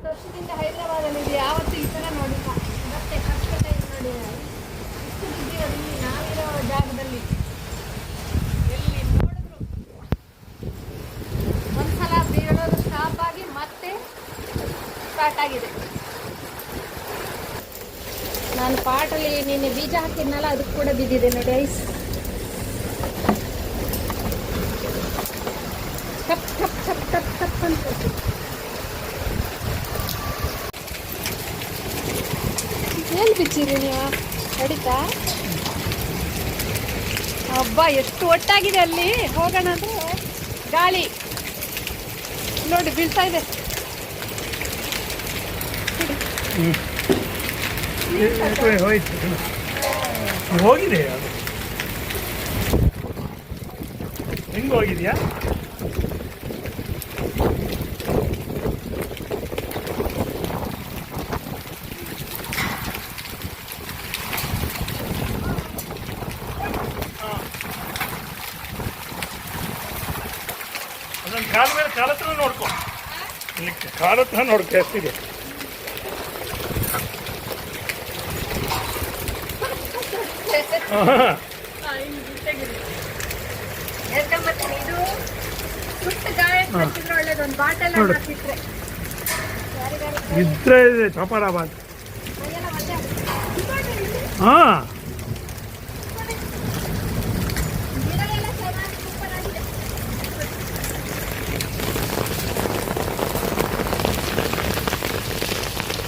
ವರ್ಷದಿಂದ ಹೈದರಾಬಾದಲ್ಲಿ ಇದೆ, ಯಾವತ್ತೂ ಈ ಥರ ನೋಡಿಲ್ಲ. ಮತ್ತೆ ಕಷ್ಟ ಟೈಮ್ ನೋಡಿ, ಇಷ್ಟು ಬಿದ್ದೀವಲ್ಲಿ ನಾವಿರೋ ಜಾಗದಲ್ಲಿ ಎಲ್ಲಿ ನೋಡಿದ್ರು ಒಂದ್ಸಲ ಬೀಳೋದು ಸ್ಟಾಪ್ ಆಗಿ ಮತ್ತೆ ಸ್ಟಾರ್ಟ್ ಆಗಿದೆ. ನಾನು ಪಾಟಲ್ಲಿ ನಿನ್ನೆ ಬೀಜ ಹಾಕಿದ್ನಲ್ಲ, ಅದಕ್ಕೆ ಕೂಡ ಬಿದ್ದಿದೆ ನೋಡಿ ಐಸ್. ಟಪ್ ಟಪ್ ಟಪ್ ಟಪ್ ಟಪ್ ಅಂತ ಎಲ್ಲಿ ಬಿಚ್ಚಿರಿ ನೀವು? ನಡೀತಾ ಹಬ್ಬ ಎಷ್ಟು ಒಟ್ಟಾಗಿದೆ ಅಲ್ಲಿ. ಹೋಗೋಣ ಅಂದ್ರೆ ಗಾಳಿ ನೋಡಿ ಬೀಳ್ತಾ ಇದೆ. ಹೋಗಿದೆ ಅದು ಹೆಂಗೆ ಹೋಗಿದ್ಯಾ? ಅದೊಂದು ಕಾಲ ಮೇಲೆ ಕಾಲ ಹತ್ರ ನೋಡ್ಕೊ, ಇಲ್ಲಿ ಕಾಲ ಹತ್ರ ನೋಡ್ಕೊ ಎಷ್ಟಿದೆ. ಇದು ಸುಟ್ಟು ಗಾಯ ಒಳ್ಳೇದೊಂದು ಬಾಟಲ್ ಹಾಕಿಟ್ರೆ ಇದ್ರೆ ಚಪಾರಾಬಾದ್. ಹಾ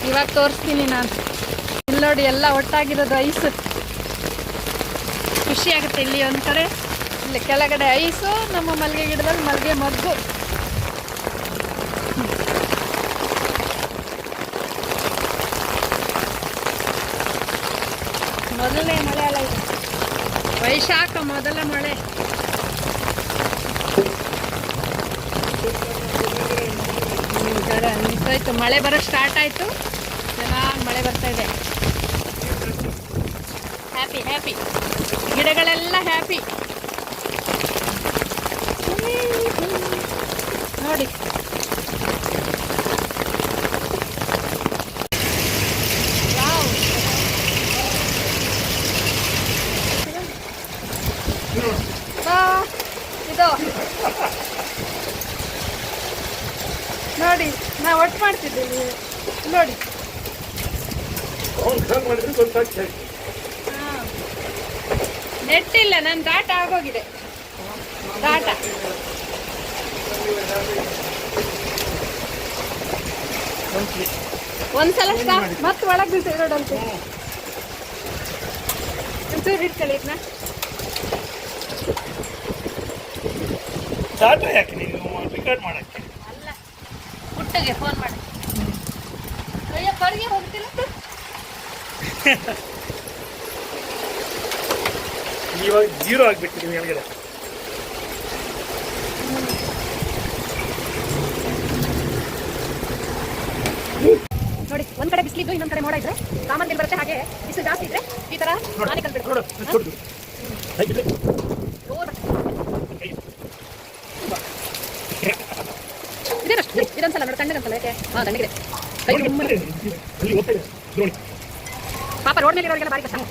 ಇವಾಗ ತೋರಿಸ್ತೀನಿ ನಾನು. ಇಲ್ಲಿ ನೋಡಿ ಎಲ್ಲ ಒಟ್ಟಾಗಿರೋದು ಐಸ್. ಖುಷಿ ಆಗುತ್ತೆ. ಇಲ್ಲಿ ಒಂದು ಕಡೆ, ಇಲ್ಲಿ ಕೆಳಗಡೆ ಐಸು, ನಮ್ಮ ಮಲ್ಲಿಗೆ ಗಿಡದಲ್ಲಿ ಮಲ್ಲಿಗೆ ಮಗ್ಗು. ಮೊದಲನೇ ಮಳೆ ಅಲ್ಲ ಇದು, ವೈಶಾಖ ಮೊದಲ ಮಳೆ. ನಿಂತೋಯ್ತು, ಮಳೆ ಬರೋ ಸ್ಟಾರ್ಟ್ ಆಯಿತು. ಚೆನ್ನಾಗಿ ಮಳೆ ಬರ್ತಾ ಇದೆ. ಹ್ಯಾಪಿ ಹ್ಯಾಪಿ, ಗಿಡಗಳೆಲ್ಲ ಹ್ಯಾಪಿ ನೋಡಿ. ಇದು ನೋಡಿ, ನಾ ಒಟ್ಟು ಮಾಡ್ತಿದ್ದೀನಿ ನೋಡಿ. ನೆಟ್ ಇಲ್ಲ, ನನ್ನ ಡಾಟಾ ಆಗೋಗಿದೆ. ಡಾಟಾ ಒಂದ್ಸಲ ಸ್ಟಾಪ್ ಮತ್ತೆ ಒಳಗೆ ಬೀಳ್ತದೆ ನೋಡಂತೆ. ಒಂಚೂರು ಇಟ್ಕೊಳ್ಳಿ ಇದನ್ನ. ಡಾಟಾ ಯಾಕೆ ನೀನು ರೆಕಾರ್ಡ್ ಮಾಡಕ್ಕೆ? ಅಲ್ಲ, ಪುಟ್ಟಗೆ ಫೋನ್ ಮಾಡಿ. ಅಯ್ಯೋ ಹೊರಗೆ ಹೋಗ್ತಿಲ್ಲ. ಇವಾಗ ಜೀರೋ ಆಗಿಬಿಟ್ಟಿದ್ದೀವಿ ಕೆಳಗಡೆ. ನೋಡಿ, ಒಂದ್ ಕಡೆ ಬಿಸಿಲಿದ್ದು ಇನ್ನೊಂದ್ ಕಡೆ ಮೋಡ ಇದ್ರೆ ಸಾಮಾನ್ಯ ಬರುತ್ತೆ. ಹಾಗೆ ಬಿಸಿಲು ಜಾಸ್ತಿ ಇದ್ರೆ ಈ ತರ ಆನೆ ಕಲ್ಬಿಡ್ತು. ಇದೇನಷ್ಟು ಇದೊಂದ್ಸಲ ನೋಡಿ, ತಣ್ಣಗಂತಲ್ಲ ಯಾಕೆ? ಹಾ, ತಣ್ಣಗಿದೆ. ಪಾಪ ರೋಡ್ ಮೇಲೆ ಇರೋರಿಗೆಲ್ಲ ಭಾರಿ ಕಷ್ಟ ನೋಡಿ.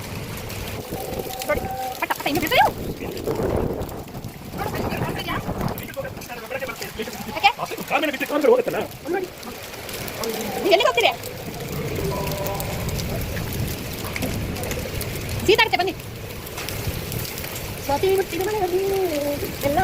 ಪಟ್ಟ ಪಟ್ಟ ಇನ್ನು ಬಿಡ್ತೀವಿ. ಎಲ್ಲಿಗೆ ಹೋಗ್ತೀರಿ? ಸೀತಾಗುತ್ತೆ ಬನ್ನಿ. ಸ್ವಾತಿ ಮುಟ್ಟಿದ ಮನೆಯಲ್ಲಿ ಎಲ್ಲ